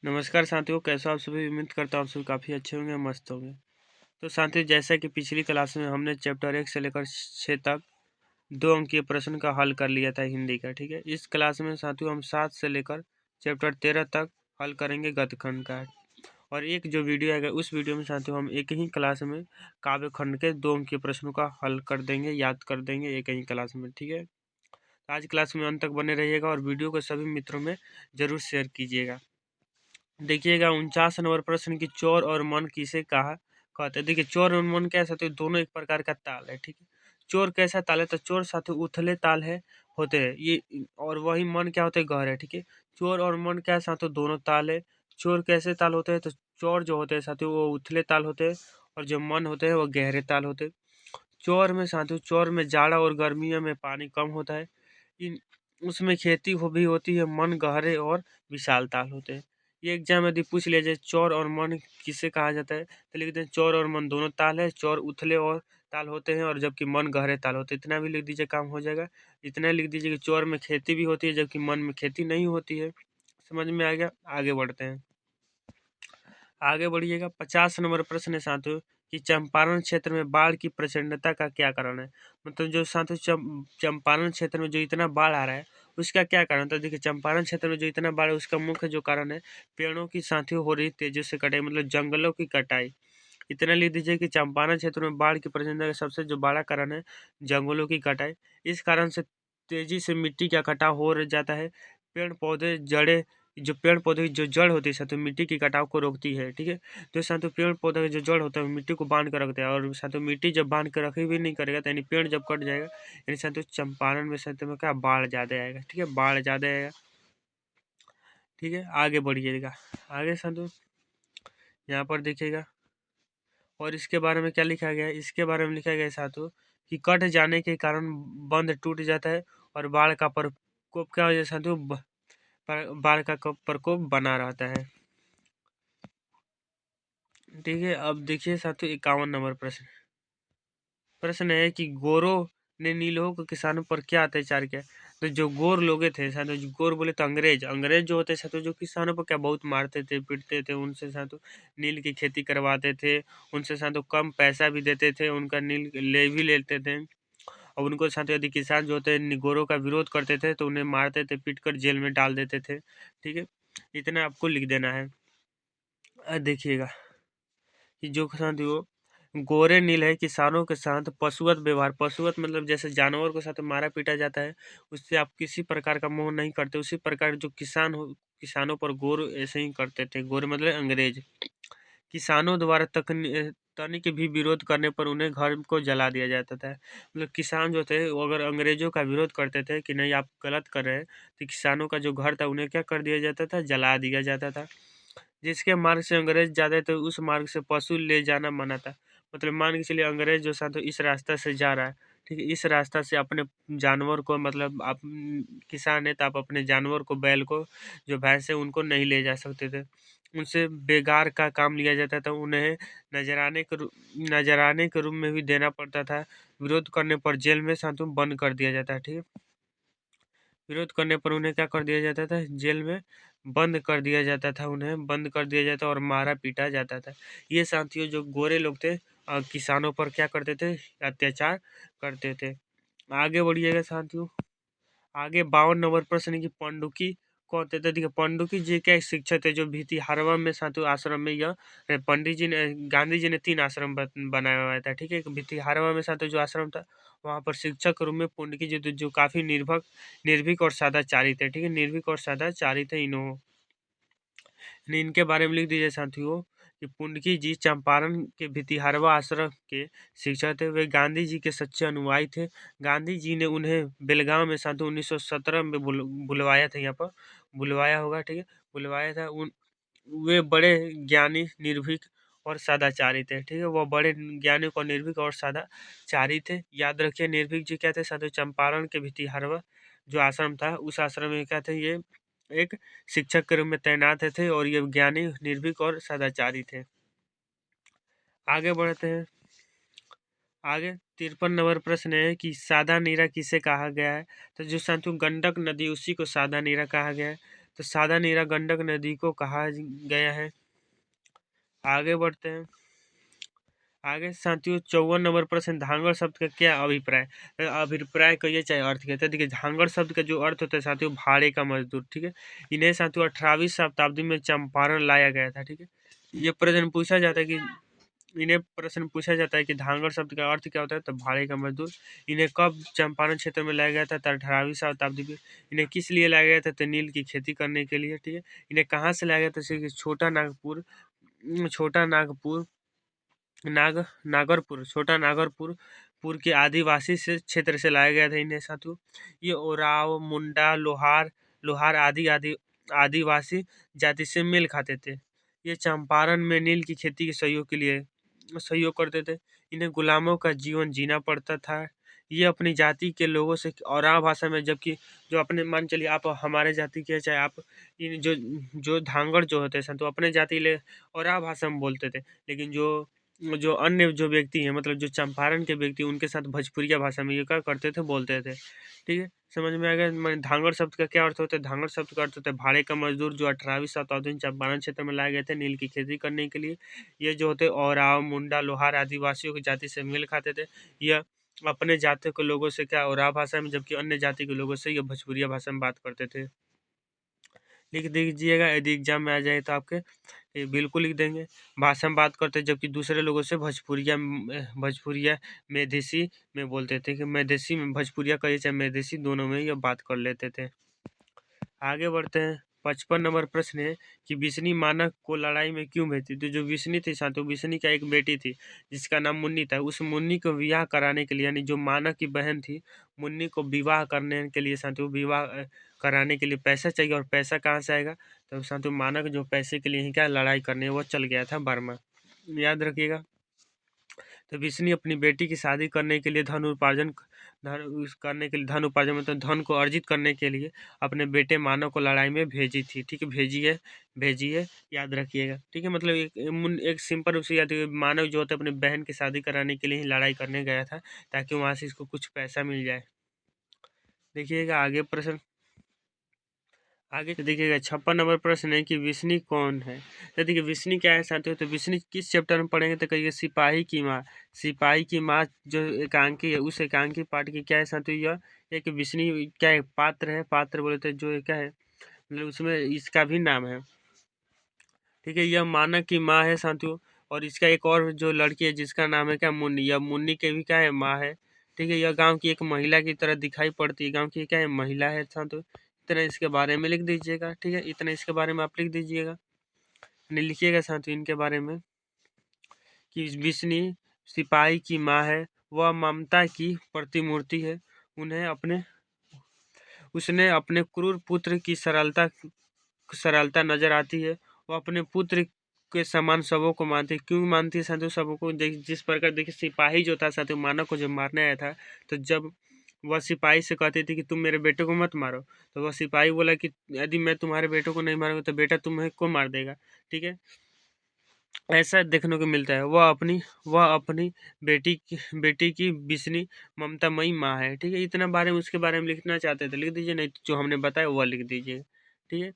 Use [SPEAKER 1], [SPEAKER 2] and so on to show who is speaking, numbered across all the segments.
[SPEAKER 1] नमस्कार साथियों, कैसे हो आप सभी। उम्मीद करता हूँ आप सभी काफ़ी अच्छे होंगे, मस्त होंगे। तो साथियों, जैसा कि पिछली क्लास में हमने चैप्टर 1 से लेकर 6 तक 2 अंकीय प्रश्न का हल कर लिया था हिंदी का। ठीक है, इस क्लास में साथियों हम 7 से लेकर चैप्टर 13 तक हल करेंगे गद्य खंड का। और एक जो वीडियो आएगा उस वीडियो में साथियों हम एक ही क्लास में काव्य खंड के 2 अंकीय प्रश्नों का हल कर देंगे, याद कर देंगे एक ही क्लास में। ठीक है, आज क्लास में अंत तक बने रहिएगा और वीडियो को सभी मित्रों में जरूर शेयर कीजिएगा। देखिएगा 49 नंबर प्रश्न की चोर और मन किसे कहा कहते हैं। देखिए, चोर और मन क्या साथी दोनों एक प्रकार का ताल है। ठीक है, चोर कैसा ताल है तो चोर साथी उथले ताल है होते हैं ये, और वही मन क्या होते हैं गहरे। ठीक है, चोर और मन क्या साथी दोनों ताल है। चोर कैसे ताल होते हैं तो चोर जो होते हैं साथी वो उथले ताल होते हैं, और जो मन होते हैं वो गहरे ताल होते हैं। चोर में साथियों, चोर में जाड़ा और गर्मियों में पानी कम होता है। इन उसमें खेती हो भी होती है, मन गहरे और विशाल ताल होते हैं। ये एग्जाम यदि पूछ लिया जाए चौर और मन किसे कहा जाता है तो लिख दें चौर और मन दोनों ताल है। चौर उथले और ताल होते हैं और जबकि मन गहरे ताल होते हैं। इतना भी लिख दीजिए, काम हो जाएगा। इतना लिख दीजिए कि चौर में खेती भी होती है जबकि मन में खेती नहीं होती है। समझ में आ गया। आगे बढ़ते हैं, आगे बढ़िएगा। 50 नंबर प्रश्न है साथियों कि चंपारण क्षेत्र में बाढ़ की प्रचंडता का क्या कारण है। मतलब जो साथियों चंपारण क्षेत्र में जो इतना बाढ़ आ रहा है उसका क्या कारण। तो देखिए, चंपारण क्षेत्र में जो इतना बाढ़ है उसका मुख्य जो कारण है पेड़ों की साथियों हो रही तेजी से कटाई, मतलब जंगलों की कटाई। इतना लिख दीजिए कि चंपारण क्षेत्र में बाढ़ की प्रचंडता का सबसे जो बड़ा कारण है जंगलों की कटाई। इस कारण से तेजी से मिट्टी का कटाव हो जाता है। पेड़ पौधे जड़े जो पेड़ पौधे की जो जड़ होती है साथियों मिट्टी की कटाव को रोकती है। ठीक है, तो साथियों पेड़ पौधे का जो जड़ होता है वो मिट्टी को बांध कर रखता है, और साथियों मिट्टी जब बांध कर रखी भी नहीं करेगा तो यानी पेड़ जब कट जाएगा यानी साथियों चंपारण में साथियों में क्या बाढ़ ज़्यादा आएगा। ठीक है, बाढ़ ज़्यादा आएगा। ठीक है, आगे बढ़िएगा। आगे साथियों यहाँ पर देखिएगा, और इसके बारे में क्या लिखा गया है। इसके बारे में लिखा गया है साथियों कि कट जाने के कारण बंध टूट जाता है और बाढ़ का प्रकोप क्या हो जाता है साथियों, बाढ़ का प्रकोप बना रहता है। ठीक है, अब देखिए साथियों 51 नंबर प्रश्न। प्रश्न है कि गोरों ने नीलों को किसानों पर क्या अत्याचार किया। तो जो गोर लोग थे साथियों, जो गोर बोले तो अंग्रेज, अंग्रेज जो होते साथियों जो किसानों पर क्या बहुत मारते थे, पीटते थे, उनसे साथियों नील की खेती करवाते थे, उनसे साथियों कम पैसा भी देते थे, उनका नील ले भी लेते थे। और उनको साथियों यदि किसान जो होते हैं गोरों का विरोध करते थे तो उन्हें मारते थे, पीट कर जेल में डाल देते थे। ठीक है, इतना आपको लिख देना है। देखिएगा कि जो साथियों गोरे नील है किसानों के साथ पशुवत व्यवहार, पशुवत मतलब जैसे जानवर को साथ मारा पीटा जाता है उससे आप किसी प्रकार का मोह नहीं करते, उसी प्रकार जो किसान हो किसानों पर गोर ऐसे ही करते थे। गोर मतलब अंग्रेज। किसानों द्वारा तनिक भी विरोध करने पर उन्हें घर को जला दिया जाता था। मतलब किसान जो थे वो अगर अंग्रेजों का विरोध करते थे कि नहीं आप गलत कर रहे हैं तो किसानों का जो घर था उन्हें क्या कर दिया जाता था, जला दिया जाता था। जिसके मार्ग से अंग्रेज जाते थे उस मार्ग से पशु ले जाना मना था। मतलब मान के चलिए अंग्रेज जो साथ इस रास्ता से जा रहा है, ठीक है, इस रास्ता से अपने जानवर को मतलब आप किसान है तो आप अपने जानवर को, बैल को, जो भैंस है उनको नहीं ले जा सकते थे। उनसे बेगार का काम लिया जाता था, उन्हें नजराने के रूप में भी देना पड़ता था। विरोध करने पर जेल में साथों बंद कर दिया जाता है। ठीक है, विरोध करने पर उन्हें क्या कर दिया जाता था, जेल में बंद कर दिया जाता था, उन्हें बंद कर दिया जाता और मारा पीटा जाता था। ये साथियों जो गोरे लोग थे किसानों पर क्या करते थे, अत्याचार करते थे। आगे बढ़िएगा साथियों। आगे 52 नंबर प्रश्न की पंडुकी कौन थे। तो देखिए पंडुकी जी क्या एक शिक्षक थे जो भितिहारवा में साधु आश्रम में यह पंडित जी ने, गांधी जी ने 3 आश्रम बनाया हुआ था। ठीक है, एक भितिहारवा में साधु जो आश्रम था वहाँ पर शिक्षक के रूप में पुंडकी जी जो काफी निर्भीक और सदाचारी थे। ठीक है, निर्भीक और सदाचारी थे इन्हों। इनके बारे में लिख दीजिए साथियों कि पुंडकी जी चंपारण के भितिहारवा आश्रम के शिक्षक थे। वे गांधी जी के सच्चे अनुयायी थे। गांधी जी ने उन्हें बेलगांव में साथ 1917 में बुलवाया था, यहाँ पर बुलवाया होगा। ठीक है, बुलवाया था। वे बड़े ज्ञानी, निर्भीक और सदाचारी थे। ठीक है, वो बड़े ज्ञानी और निर्भीक और सदाचारी थे। याद रखिए निर्भीक जी क्या थे साथियों, चंपारण के भितिहारवा जो आश्रम था उस आश्रम में क्या थे, ये एक शिक्षक के रूप में तैनात थे और ये ज्ञानी, निर्भीक और सदाचारी थे। आगे बढ़ते हैं। आगे 53 नंबर प्रश्न है कि सादा नीरा किसे कहा गया है। तो जो साथियों गंडक नदी उसी को सादा नीरा कहा गया है। तो सादा नीरा गंडक नदी को कहा गया है। आगे बढ़ते हैं। आगे साथियों 54 नंबर प्रश्न, धांगड़ शब्द का क्या अभिप्राय? अभिप्राय कहिए चाहे अर्थ कहते हैं। देखिए धांगड़ शब्द का जो अर्थ होता है साथियों भाड़े का मजदूर, ठीक है। इन्हें साथियों 18वीं शताब्दी में चंपारण लाया गया था, ठीक है। ये प्रश्न पूछा जाता है कि धांगड़ शब्द का अर्थ क्या होता है, तो भाड़े का मजदूर। इन्हें कब चंपारण क्षेत्र में लाया गया था, तो 18वीं शताब्दी में। इन्हें किस लिए लाया गया था, तो नील की खेती करने के लिए, ठीक है। इन्हें कहाँ से लाया गया था, जैसे कि छोटा नागपुर छोटा नागरपुर के आदिवासी से क्षेत्र से लाया गया था इन्हें साथियों। ये ओराव, मुंडा, लोहार आदिवासी जाति से मेल खाते थे। ये चंपारण में नील की खेती के सहयोग करते थे। इन्हें गुलामों का जीवन जीना पड़ता था। ये अपनी जाति के लोगों से ओराव भाषा में, जबकि जो अपने मान चलिए आप हमारे जाति के, चाहे आप इन जो धांगड़ जो होते हैं तो अपने जाति ले ओराव भाषा में बोलते थे। लेकिन जो अन्य जो व्यक्ति हैं, मतलब जो चंपारण के व्यक्ति, उनके साथ भोजपुरिया भाषा में ये क्या करते थे, बोलते थे, ठीक है। समझ में आ गया। धांगड़ शब्द का क्या अर्थ होता है? धांगड़ शब्द का अर्थ होता है भाड़े का मजदूर, जो 18वीं शताब्दी में चंपारण क्षेत्र में लाए गए थे नील की खेती करने के लिए। ये जो होते ओराव, मुंडा, लोहार आदिवासियों की जाति से मेल खाते थे। यह अपने जाति के लोगों से क्या ओराव भाषा में, जबकि अन्य जाति के लोगों से ये भोजपुरिया भाषा में बात करते थे। लिख दीजिएगा, यदि एग्जाम में आ जाए तो आपके ये बिल्कुल लिख देंगे। भाषा में बात करते, जबकि दूसरे लोगों से भोजपुरिया मेदेशी में बोलते थे, कि मेदेशी में भोजपुरिया कहिए चाहे मेदेशी, दोनों में ये बात कर लेते थे। आगे बढ़ते हैं। 55 नंबर प्रश्न है कि विष्णु मानक को लड़ाई में क्यों भेजी? तो जो विष्णु थी साथियों, विष्णु का एक बेटी थी जिसका नाम मुन्नी था। उस मुन्नी को विवाह कराने के लिए, यानी जो मानक की बहन थी, मुन्नी को विवाह करने के लिए साथियों, विवाह कराने के लिए पैसा चाहिए। और पैसा कहाँ से आएगा, तो साथियों मानक जो पैसे के लिए ही क्या लड़ाई करने वो चल गया था बर्मा, याद रखिएगा। तो विष्णु अपनी बेटी की शादी करने के लिए धन उपार्जन मतलब धन को अर्जित करने के लिए अपने बेटे मानव को लड़ाई में भेजी थी, ठीक है। भेजी है, याद रखिएगा, ठीक है। मतलब एक सिंपल रूप से याद रखिए, मानव जो होता है अपने बहन की शादी कराने के लिए ही लड़ाई करने गया था, ताकि वहां से इसको कुछ पैसा मिल जाए। देखिएगा आगे प्रश्न। आगे देखिएगा 56 नंबर प्रश्न है कि विष्णु कौन है? तो देखिए विष्णु क्या है साथियों, तो विष्णु किस चैप्टर में पढ़ेंगे, तो कहिए सिपाही की माँ। सिपाही की माँ जो एकांकी है, उस एकांकी पाठ की क्या है साथियों, यह एक विष्णु क्या है, पात्र है। पात्र बोले तो जो क्या है, मतलब उसमें इसका भी नाम है, ठीक है। यह मानक की माँ है साथियों। और इसका एक और जो लड़की है जिसका नाम है क्या, मुन्नी। यह मुन्नी के भी क्या है, माँ है, ठीक है। यह गांव की एक महिला की तरह दिखाई पड़ती है, गांव की क्या है, महिला है साथियों। इतना इसके बारे में लिख दीजिएगा, ठीक है। इतना इसके बारे में आप लिख दीजिएगा, नहीं लिखिएगा साथियों इनके बारे में, कि विष्णु सिपाही की माँ है, वह ममता की प्रतिमूर्ति है। उसने अपने क्रूर पुत्र की सरलता नजर आती है। वो अपने पुत्र के समान सबों को मानती है। क्यों मानती है साथियों सबों को? जिस प्रकार देखिए सिपाही जो था साथियों, मानव को जब मारने आया था, तो जब वह सिपाही से कहती थी कि तुम मेरे बेटे को मत मारो, तो वह सिपाही बोला कि यदि मैं तुम्हारे बेटे को नहीं मारूंगा तो बेटा तुम्हें को मार देगा, ठीक है। ऐसा देखने को मिलता है। वह अपनी बेटी की विष्णु ममतामयी माँ है, ठीक है। इतना बारे में उसके बारे में लिखना चाहते थे लिख दीजिए, नहीं तो जो हमने बताया वह लिख दीजिए, ठीक है।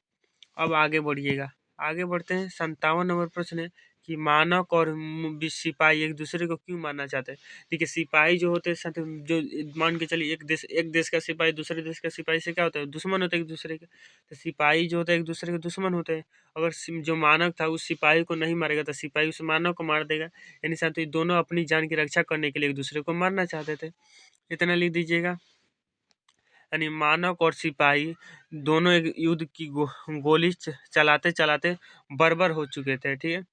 [SPEAKER 1] अब आगे बढ़िएगा। आगे बढ़ते हैं। 57 नंबर प्रश्न है कि मानक और सिपाही एक दूसरे को क्यों मारना चाहते हैं? देखिए सिपाही जो होते हैं साथ, जो मान के चलिए एक देश का सिपाही दूसरे देश का सिपाही से क्या होता है, दुश्मन होते हैं एक दूसरे के। तो सिपाही जो होते हैं एक दूसरे के दुश्मन होते हैं। अगर जो मानक था उस सिपाही को नहीं मारेगा तो सिपाही उस मानव को मार देगा, यानी साथ ही दोनों अपनी जान की रक्षा करने के लिए एक दूसरे को मारना चाहते थे। इतना लिख दीजिएगा। यानी मानव और सिपाही दोनों एक युद्ध की गोली चलाते चलाते बर्बर हो चुके थे, ठीक है।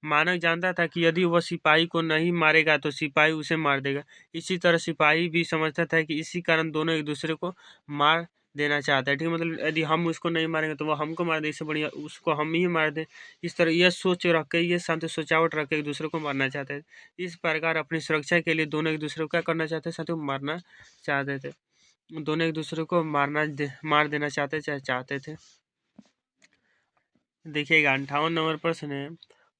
[SPEAKER 1] मानव जानता था कि यदि वह सिपाही को नहीं मारेगा तो सिपाही उसे मार देगा। इसी तरह सिपाही भी समझता था कि इसी कारण दोनों एक दूसरे को मार देना चाहता है, ठीक है। मतलब यदि हम उसको नहीं मारेंगे तो वो हमको मार दे, इससे बढ़िया उसको हम ही मार दें। इस तरह यह सोच रख के, ये शांति सोचावट रख के एक दूसरे को मारना चाहते थे। इस प्रकार अपनी सुरक्षा के लिए दोनों एक दूसरे को क्या करना चाहते थे, साथ मारना चाहते थे। दोनों एक दूसरे को मार देना चाहते थे। देखिएगा 58 नंबर प्रश्न है,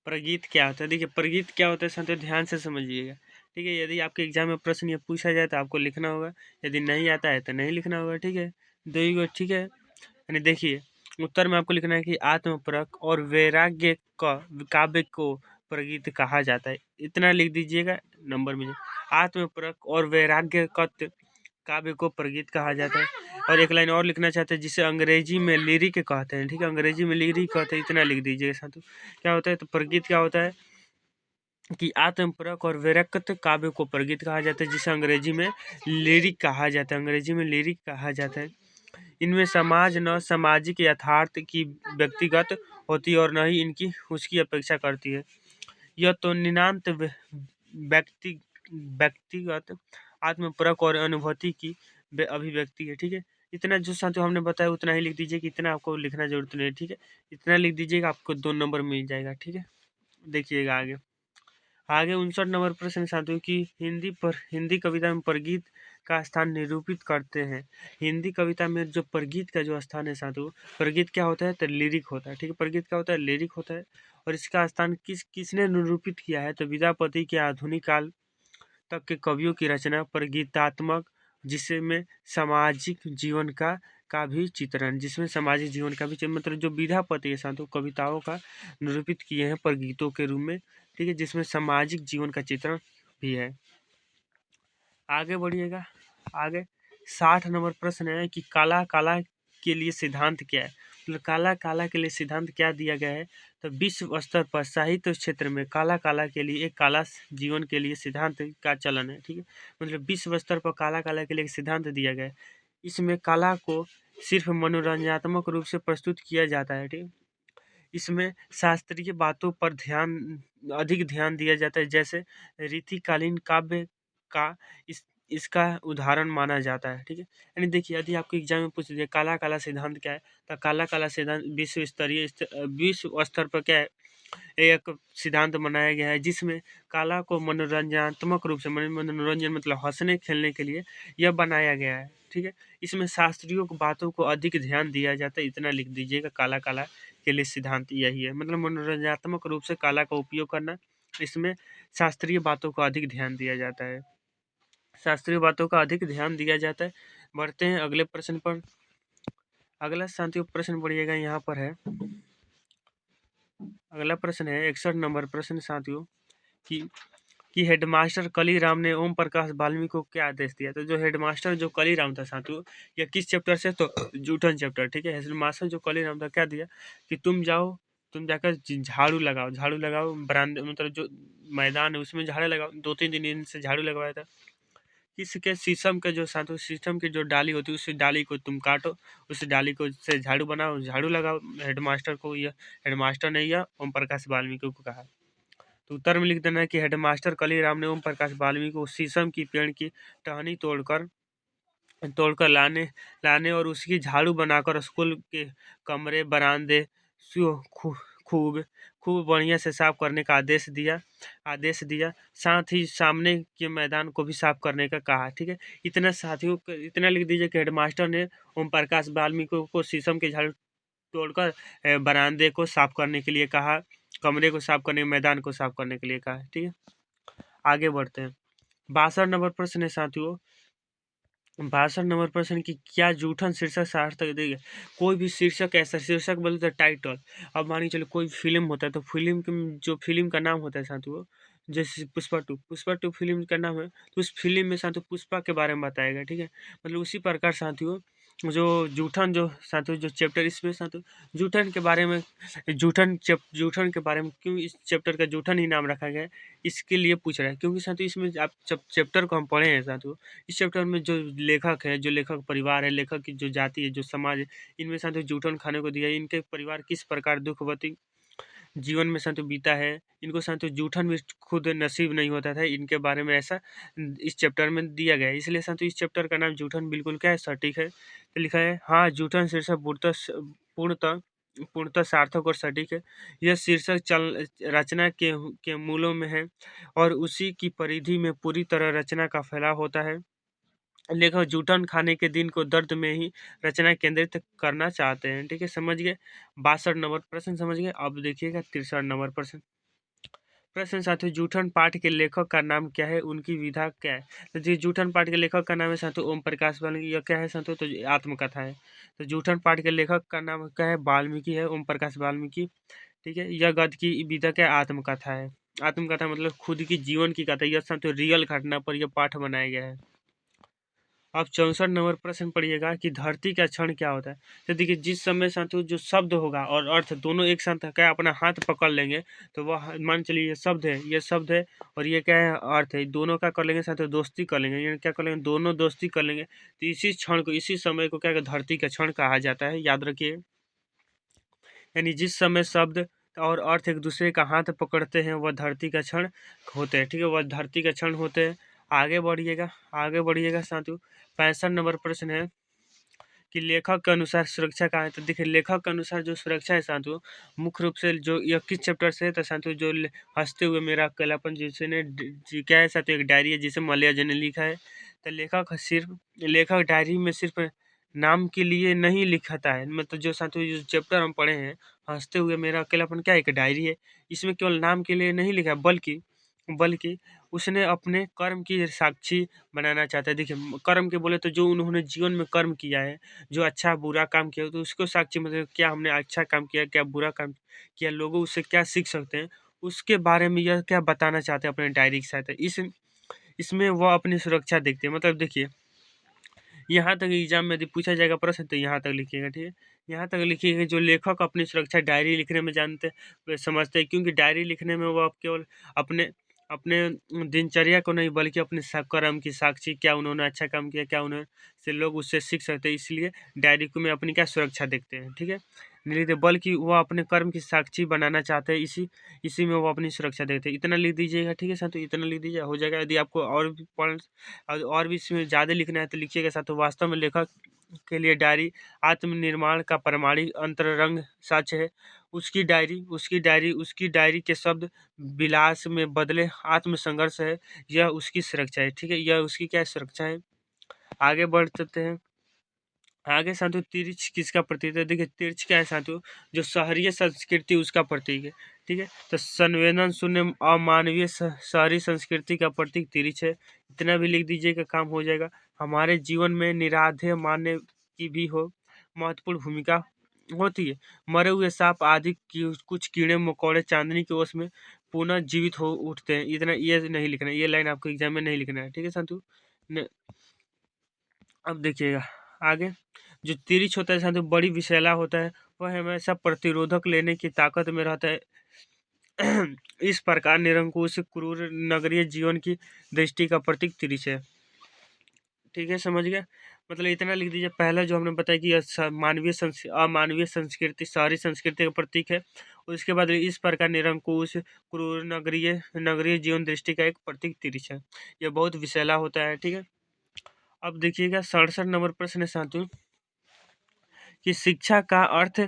[SPEAKER 1] प्रगीत क्या होता है? देखिए प्रगीत क्या होता है साथियों, ध्यान से समझिएगा, ठीक है। यदि आपके एग्जाम में प्रश्न ये पूछा जाए तो आपको लिखना होगा, यदि नहीं आता है तो नहीं लिखना होगा, ठीक है। ठीक है, यानी देखिए उत्तर में आपको लिखना है कि आत्मपरक और वैराग्य का काव्य को प्रगीत कहा जाता है। इतना लिख दीजिएगा नंबर में। आत्मपरक और वैराग्य काव्य को प्रगीत कहा जाता है। और एक लाइन और लिखना चाहते हैं जिसे अंग्रेजी में लिरिक कहते हैं, ठीक है, अंग्रेजी में लिरिक कहते हैं, इतना लिख दीजिएगा साथी। क्या होता है, तो प्रगीत क्या होता है कि आत्मपरक और वैराग्य काव्य को प्रगीत कहा जाता है, जिसे अंग्रेजी में लिरिक कहा जाता है, अंग्रेजी में लिरिक कहा जाता है। इनमें समाज न सामाजिक यथार्थ की व्यक्तिगत होती है और न ही इनकी उसकी अपेक्षा करती है। यह तो नितांत व्यक्तिगत आत्मपरक और अनुभूति की अभिव्यक्ति है, ठीक है। इतना जो साथियों हमने बताया उतना ही लिख दीजिए, कि इतना आपको लिखना जरूरत नहीं है, ठीक है। इतना लिख दीजिएगा, आपको 2 नंबर मिल जाएगा, ठीक है। देखिएगा आगे। आगे 59 नंबर प्रश्न साथियों की हिंदी कविता में परगीत का स्थान निरूपित करते हैं। हिंदी कविता में जो परगीत का जो स्थान है साथियों, परगीत क्या होता है, तो लिरिक होता है, ठीक है। परगीत क्या होता है, लिरिक होता है। और इसका स्थान किसने निरूपित किया है, तो विद्यापति के आधुनिक काल तक के कवियों की रचना प्रगीतात्मक, जिसमें सामाजिक जीवन का भी चित्रण, जिसमें सामाजिक जीवन का भी चित्रण, मतलब जो विद्यापति है साथियों कविताओं का निरूपित किए हैं प्रगीतों के रूप में, ठीक है, जिसमें सामाजिक जीवन का चित्रण भी है। आगे बढ़िएगा। आगे 60 नंबर प्रश्न है कि काला काला के लिए सिद्धांत क्या है। मतलब काला काला के लिए सिद्धांत क्या दिया गया है, तो विश्व स्तर पर साहित्य क्षेत्र में काला काला के लिए एक काला जीवन के लिए सिद्धांत का चलन है, ठीक है। मतलब विश्व स्तर पर काला काला के लिए एक सिद्धांत दिया गया है। इसमें कला को सिर्फ मनोरंजनात्मक रूप से प्रस्तुत किया जाता है, ठीक है। इसमें शास्त्रीय बातों पर अधिक ध्यान दिया जाता है, जैसे रीतिकालीन काव्य का इसका उदाहरण माना जाता है, ठीक है। यानी देखिए, यदि आपको एग्जाम में पूछ दिया काला काला सिद्धांत क्या है, तो काला काला सिद्धांत विश्व स्तर पर क्या है, एक सिद्धांत बनाया गया है, जिसमें कला को मनोरंजनात्मक रूप से मनोरंजन मतलब हंसने खेलने के लिए यह बनाया गया है, ठीक है। इसमें शास्त्रीय बातों को अधिक ध्यान दिया जाता है, इतना लिख दीजिएगा। काला काला के लिए सिद्धांत यही है, मतलब मनोरंजनात्मक रूप से कला का उपयोग करना, इसमें शास्त्रीय बातों को अधिक ध्यान दिया जाता है, शास्त्रीय बातों का अधिक ध्यान दिया जाता है। बढ़ते हैं अगले प्रश्न पर। अगला शांति प्रश्न बढ़िएगा, यहाँ पर है। अगला प्रश्न है 61 नंबर प्रश्न साथियों कि हेडमास्टर कलीराम ने ओम प्रकाश वाल्मीकि को क्या आदेश दिया। तो जो हेडमास्टर जो कलीराम था साथियों, या किस चैप्टर से, तो जूठन चैप्टर, ठीक है। हेडमास्टर जो कलीराम था क्या दिया कि तुम जाकर झाड़ू लगाओ बरामदे, मतलब जो मैदान है उसमें झाड़ू लगाओ। 2-3 दिन से झाड़ू लगवाया था। किसके, शीशम के जो साथियों, शीशम की जो डाली होती है उस डाली को तुम काटो, उस डाली को से झाड़ू बनाओ, झाड़ू लगाओ। हेडमास्टर को यह हेडमास्टर ने यह ओम प्रकाश वाल्मीकि को कहा। तो उत्तर में लिख देना है कि हेडमास्टर कलीराम ने ओम प्रकाश वाल्मीकि को शीशम की पेड़ की टहनी तोड़कर तोड़कर लाने लाने और उसकी झाड़ू बनाकर स्कूल के कमरे बरामदे खूब खूब खूब बढ़िया से साफ करने का आदेश दिया। साथ ही सामने के मैदान को भी साफ करने का कहा, ठीक है। इतना साथियों इतना लिख दीजिए कि हेडमास्टर ने ओम प्रकाश वाल्मीकि को शीशम के झाड़ू तोड़कर बरामदे को साफ करने के लिए कहा, कमरे को साफ करने, मैदान को साफ करने के लिए कहा, ठीक है। आगे बढ़ते हैं। 62 नंबर प्रश्न है साथियों, 62 नंबर प्रश्न की क्या जूठन शीर्षक सार्थक देगा। कोई भी शीर्षक ऐसा, शीर्षक बोलते हैं टाइटल। अब मानिए चलो कोई फिल्म होता है, तो जो फिल्म का नाम होता है साथियों, जैसे पुष्पा 2 फिल्म का नाम है, तो उस फिल्म में साथियों पुष्पा के बारे में बताएगा, ठीक है। मतलब उसी प्रकार साथियों जो साथियों जो चैप्टर, इसमें साथियों जूठन के बारे में, जूठन के बारे में क्यों इस चैप्टर का जूठन ही नाम रखा गया है, इसके लिए पूछ रहा है। क्योंकि साथियों इसमें आप चैप्टर को हम पढ़े हैं साथियों, इस चैप्टर में जो लेखक है, जो लेखक परिवार है, लेखक की जो जाति है, जो समाज है, इनमें साथियों जूठन खाने को दिया है। इनके परिवार किस प्रकार दुखवती जीवन में साथियों बीता है, इनको साथियों जूठन भी खुद नसीब नहीं होता था, इनके बारे में ऐसा इस चैप्टर में दिया गया है। इसलिए साथियों इस चैप्टर का नाम जूठन बिल्कुल क्या है, सटीक है। तो लिखा है हाँ, जूठन शीर्षक पूर्णतः पूर्णतः सार्थक और सटीक है। यह शीर्षक रचना के मूलों में है और उसी की परिधि में पूरी तरह रचना का फैलाव होता है। लेखक जूठन खाने के दिन को दर्द में ही रचना केंद्रित करना चाहते हैं, ठीक है। समझ गए। 62 नंबर प्रश्न समझ गए। अब देखिएगा 63 नंबर प्रश्न। प्रश्न साथियों, जूठन पाठ के लेखक का नाम क्या है, उनकी विधा क्या है। तो जी जूठन पाठ के लेखक का नाम है साथियों ओम प्रकाश वाल्मीकि। यह क्या है साथियों, तो आत्मकथा है। तो जूठन पाठ के लेखक का नाम क्या है, वाल्मीकि है, ओम प्रकाश वाल्मीकि। ठीक है, यह गद्य की विधा क्या है, आत्मकथा है। आत्मकथा मतलब खुद की जीवन की कथा, यह साथियों रियल घटना पर यह पाठ बनाया गया है। अब 64 नंबर प्रश्न पढ़िएगा कि धरती का क्षण क्या होता है। तो देखिए, जिस समय साथियों जो शब्द होगा और अर्थ दोनों एक साथ क्या अपना हाथ पकड़ लेंगे, तो वह मान चलिए ये शब्द है, ये शब्द है, और ये क्या है, अर्थ है, दोनों क्या कर लेंगे साथियों, दोस्ती कर लेंगे। यानी क्या कर लेंगे, दोनों दोस्ती कर लेंगे, तो इसी क्षण को, इसी समय को क्या धरती का क्षण कहा जाता है, याद रखिए। यानी जिस समय शब्द और अर्थ एक दूसरे का हाथ पकड़ते हैं, वह धरती का क्षण होते हैं। ठीक है, वह धरती का क्षण होते हैं। आगे बढ़िएगा, आगे बढ़िएगा साथियों। 65 नंबर प्रश्न है कि लेखक के अनुसार सुरक्षा कहाँ है। तो देखिए, लेखक के अनुसार जो सुरक्षा है साथियों, मुख्य रूप से जो यह किस चैप्टर से है, तो साथियों जो हंसते हुए मेरा अकेलापन, जिसने क्या है साथियों, एक डायरी है जिसे मलया जी ने लिखा है। तो लेखक डायरी में सिर्फ नाम के लिए नहीं लिखता है। मतलब जो साथियों जो चैप्टर हम पढ़े हैं, हंसते हुए मेरा अकेलापन, क्या एक डायरी है। इसमें केवल नाम के लिए नहीं लिखा, बल्कि बल्कि उसने अपने कर्म की साक्षी बनाना चाहता है। देखिए, कर्म के बोले तो जो उन्होंने जीवन में कर्म किया है, जो अच्छा बुरा काम किया, तो उसको साक्षी, मतलब क्या हमने अच्छा काम किया, क्या बुरा काम किया, लोग उससे क्या सीख सकते हैं, उसके बारे में यह क्या बताना चाहते हैं अपने डायरी के साथ। इसमें वह अपनी सुरक्षा देखते हैं। मतलब देखिए, यहाँ तक एग्जाम में यदि पूछा जाएगा प्रश्न, तो यहाँ तक लिखिएगा। ठीक है, यहाँ तक लिखिएगा जो लेखक अपनी सुरक्षा डायरी लिखने में जानते समझते हैं, क्योंकि डायरी लिखने में वो आप केवल अपने अपने दिनचर्या को नहीं, बल्कि अपने कर्म की साक्षी, क्या उन्होंने अच्छा काम किया, क्या उन्हें से लोग उससे सीख सकते हैं, इसलिए डायरी को में अपनी क्या सुरक्षा देखते हैं। ठीक है, नहीं लिखते, बल्कि वो अपने कर्म की साक्षी बनाना चाहते हैं, इसी में वो अपनी सुरक्षा देखते हैं। इतना लिख दीजिएगा। ठीक है साथ, इतना लिख दीजिए, हो जाएगा। यदि आपको और भी और भी इसमें ज़्यादा लिखना है, तो लिखिएगा साथ। वास्तव में लेखक के लिए डायरी आत्मनिर्माण का प्रमाणिक अंतरंग सच है। उसकी डायरी के शब्द विलास में बदले आत्मसंघर्ष है। यह उसकी सुरक्षा है। ठीक है, यह उसकी क्या सुरक्षा है। आगे बढ़ सकते हैं। आगे साथियों, तिरछ किसका प्रतीक है। देखिए, तिरछ क्या है साथियों, जो शहरी संस्कृति उसका प्रतीक है। ठीक है, तो संवेदन शून्य अमानवीय शहरी संस्कृति का प्रतीक तिरछ है। इतना भी लिख दीजिएगा, काम हो जाएगा। हमारे जीवन में निराधेय मानने की भी हो महत्वपूर्ण भूमिका होती है। मरे हुए सांप आदि की कुछ कीड़े मकोड़े चांदनी के ओस में पुनः जीवित हो उठते हैं। इतना ये नहीं लिखना है, ये लाइन आपको एग्जाम में नहीं लिखना है। ठीक है साथियों, अब देखिएगा आगे। जो तिरछ होता है साथियों, बड़ी विषैला होता है, वह हमेशा प्रतिरोधक लेने की ताकत में रहता है। इस प्रकार निरंकुश क्रूर नगरीय जीवन की दृष्टि का प्रतीक तिरछ है। ठीक है, समझ गए। मतलब इतना लिख दीजिए। पहला जो हमने बताया कि यह अमानवीय संस्कृति शहरी संस्कृति का प्रतीक है। उसके बाद इस प्रकार निरंकुश क्रूर नगरीय नगरीय जीवन दृष्टि का एक प्रतीक तिरछ है। यह बहुत विषैला होता है। ठीक है, अब देखिएगा 67 नंबर प्रश्न है साथियों कि शिक्षा का अर्थ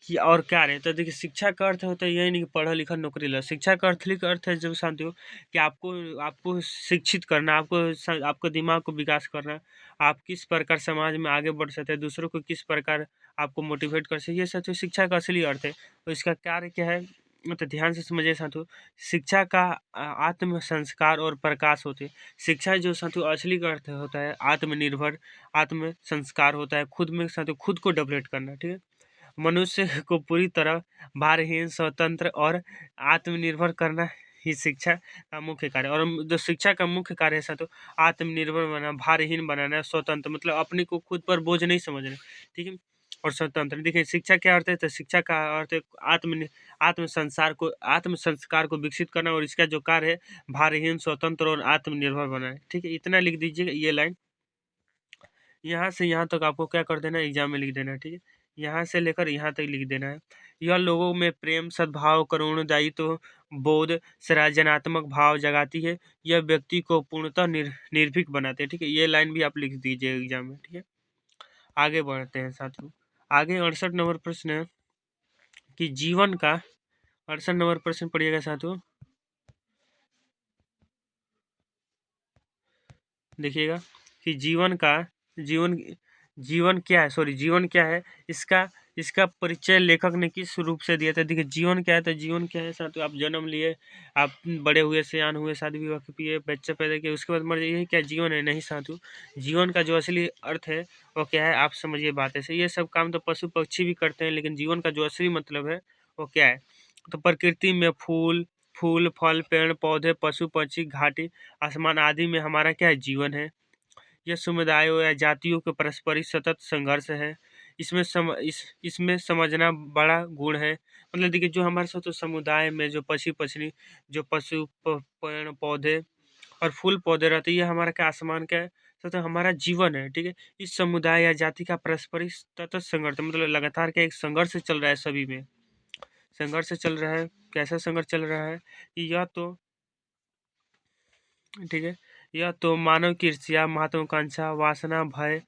[SPEAKER 1] कि और क्या है। तो देखिए, शिक्षा का अर्थ होता है यही नहीं कि पढ़ा लिखा नौकरी ला। शिक्षा का अर्थ है जो साथियों कि आपको आपको शिक्षित करना, आपको दिमाग को विकास करना, आप किस प्रकार समाज में आगे बढ़ सकते हैं, दूसरों को किस प्रकार आपको मोटिवेट कर सकते, ये साथियों शिक्षा का असली अर्थ है। तो इसका कार्य क्या है, तो ध्यान से समझिए साथियों। शिक्षा का आत्म संस्कार और प्रकाश होते हैं। शिक्षा जो साथियों असली का अर्थ होता है आत्मनिर्भर आत्म संस्कार होता है, खुद में साथियों खुद को डेवलप करना। ठीक है, मनुष्य को पूरी तरह भारहीन स्वतंत्र और आत्मनिर्भर करना ही शिक्षा का मुख्य कार्य। और जो शिक्षा का मुख्य कार्य है साथियों, आत्मनिर्भर बनाना, भारहीन बनाना, स्वतंत्र मतलब अपने को खुद पर बोझ नहीं समझना। ठीक है, और स्वतंत्र। देखिए, शिक्षा क्या अर्थ है, तो शिक्षा का अर्थ है आत्म संस्कार को विकसित करना, और इसका जो कार्य है भारहीन स्वतंत्र और आत्मनिर्भर बनाना। ठीक है, इतना लिख दीजिएगा ये लाइन। यहाँ से यहाँ तक आपको क्या कर देना है, एग्जाम में लिख देना है। ठीक है, यहाँ से लेकर यहाँ तक लिख देना है। यह लोगों में प्रेम सद्भाव करुण दायित्व बोध सृजनात्मक भाव जगाती है। यह व्यक्ति को पूर्णतः निर्भीक बनाते हैं। ठीक है, ये लाइन भी आप लिख दीजिए एग्जाम में। ठीक है, आगे बढ़ते हैं साथियों। आगे 68 नंबर प्रश्न है कि जीवन का 68 नंबर प्रश्न पढ़िएगा साथियों। देखिएगा कि जीवन जीवन क्या है, इसका इसका परिचय लेखक ने किस रूप से दिया था। देखिए जीवन क्या है, तो जीवन क्या है साथियों, आप जन्म लिए, आप बड़े हुए, सयान हुए, शादी विवाह किए, बच्चे पैदा किए, उसके बाद मर जाइए, यही क्या जीवन है? नहीं साथियों, जीवन का जो असली अर्थ है वो क्या है, आप समझिए बात ऐसे। ये सब काम तो पशु पक्षी भी करते हैं, लेकिन जीवन का जो असली मतलब है वो क्या है? तो प्रकृति में फूल फूल फल, पेड़ पौधे, पशु पक्षी, घाटी, आसमान आदि में हमारा क्या है? जीवन है। यह समुदायों या जातियों के पारस्परिक सतत संघर्ष है। इसमें समझना बड़ा गुण है। मतलब देखिए जो हमारे साथ तो समुदाय में जो पक्षी पक्षी, जो पेड़ पौधे और फूल पौधे रहते हैं, ये हमारा क्या आसमान का है, तो हमारा जीवन है। ठीक है, इस समुदाय या जाति का पारस्परिक सतत संघर्ष, मतलब लगातार क्या एक संघर्ष चल रहा है, सभी में संघर्ष चल रहा है। कैसा संघर्ष चल रहा है कि या तो, ठीक है, यह तो मानव की ईर्ष्या, महत्वाकांक्षा, वासना, भय,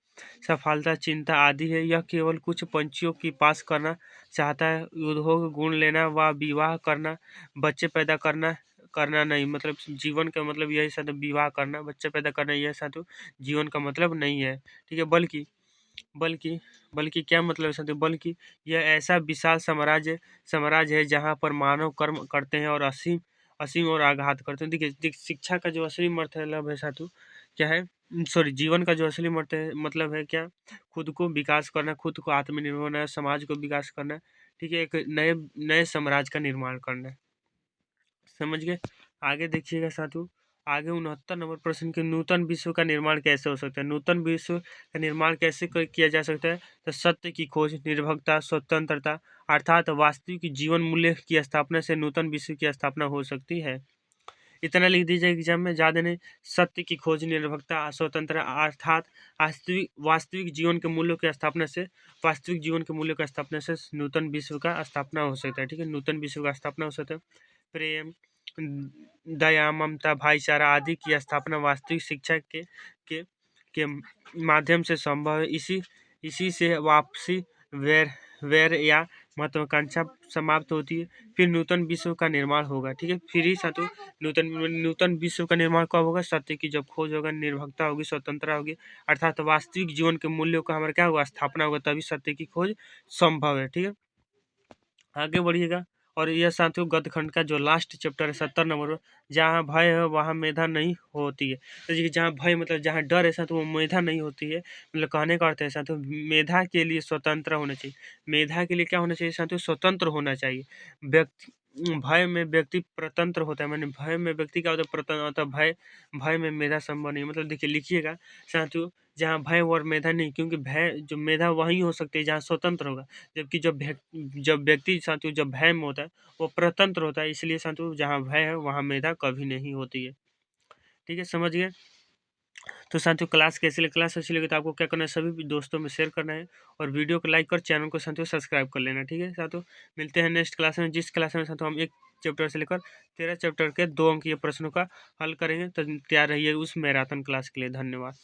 [SPEAKER 1] सफलता, चिंता आदि है। यह केवल कुछ पंछियों की पास करना चाहता है। उद्योग, गुण लेना व विवाह करना, बच्चे पैदा करना करना नहीं, मतलब जीवन का मतलब यही साथ विवाह करना, बच्चे पैदा करना, यह साथ जीवन का मतलब नहीं है। ठीक है, बल्कि बल्कि बल्कि क्या मतलब है साथियों, बल्कि यह ऐसा विशाल साम्राज्य है जहाँ पर मानव कर्म करते हैं और असीम असीम और आघात करते हैं। देखिए शिक्षा का जो असली मतलब है साथियों क्या है, सॉरी, जीवन का जो असली मतलब है क्या? खुद को विकास करना, खुद को आत्मनिर्भर होना, समाज को विकास करना। ठीक है, एक नए नए साम्राज्य का निर्माण करना। समझ गए? आगे देखिएगा साथियों, आगे 69 नंबर प्रश्न के, नूतन विश्व का निर्माण कैसे हो सकता है? नूतन विश्व का निर्माण कैसे किया जा सकता है? तो सत्य की खोज, निर्भीकता, स्वतंत्रता, अर्थात वास्तविक जीवन मूल्य की स्थापना से नूतन विश्व की स्थापना हो सकती है। इतना लिख दीजिए एग्जाम में, ज़्यादा नहीं। सत्य की खोज, निर्भीकता, स्वतंत्र, अर्थात वास्तविक जीवन के मूल्यों की स्थापना से, वास्तविक जीवन के मूल्यों की स्थापना से नूतन विश्व का स्थापना हो सकता है। ठीक है, नूतन विश्व का स्थापना हो सकता है। प्रेम, दया, ममता, भाईचारा आदि की स्थापना वास्तविक शिक्षा के के माध्यम से संभव है। इसी से वापसी वैर वैर या महत्वाकांक्षा समाप्त होती है, फिर नूतन विश्व का निर्माण होगा। ठीक है, फिर ही साथियों नूतन नूतन विश्व का निर्माण कब होगा? सत्य की जब खोज होगा, निर्भीकता होगी, स्वतंत्रता होगी, अर्थात वास्तविक जीवन के मूल्यों का हमारा क्या होगा? स्थापना होगा, तभी सत्य की खोज संभव है। ठीक है, आगे बढ़िएगा। और यह साथियों गद्यखंड का जो लास्ट चैप्टर है 70 नंबर पर, जहाँ भय है वहाँ मेधा नहीं होती है। तो देखिए जहाँ भय मतलब जहाँ डर है साथियों, वो मेधा नहीं होती है। मतलब कहने का अर्थ है साथियों, मेधा के लिए स्वतंत्र होना चाहिए। मेधा के लिए क्या होना चाहिए साथियों? स्वतंत्र होना चाहिए। व्यक्ति भय में व्यक्ति प्रतंत्र होता है, मैंने भय में व्यक्ति क्या होता है? प्रतंत्र होता है। भय भय में मेधा संभव नहीं। मतलब देखिए लिखिएगा साथियों, जहाँ भय और मेधा नहीं, क्योंकि भय जो मेधा वहीं हो सकती है जहाँ स्वतंत्र होगा, जबकि जब व्यक्ति साथियों जब भय में होता है वो प्रतंत्र होता है। इसलिए साथियों जहाँ भय है वहाँ मेधा कभी नहीं होती है। ठीक है, समझ गए? तो साथियों क्लास कैसे लगी? क्लास अच्छी लगी तो आपको क्या करना है? सभी दोस्तों में शेयर करना है और वीडियो को लाइक कर चैनल को साथियों सब्सक्राइब कर लेना। ठीक है साथियों, मिलते हैं नेक्स्ट क्लास में, जिस क्लास में साथियों हम एक चैप्टर से लेकर 13 चैप्टर के 2 अंकीय प्रश्नों का हल करेंगे। तो तैयार रहिए उस मैराथन क्लास के लिए। धन्यवाद।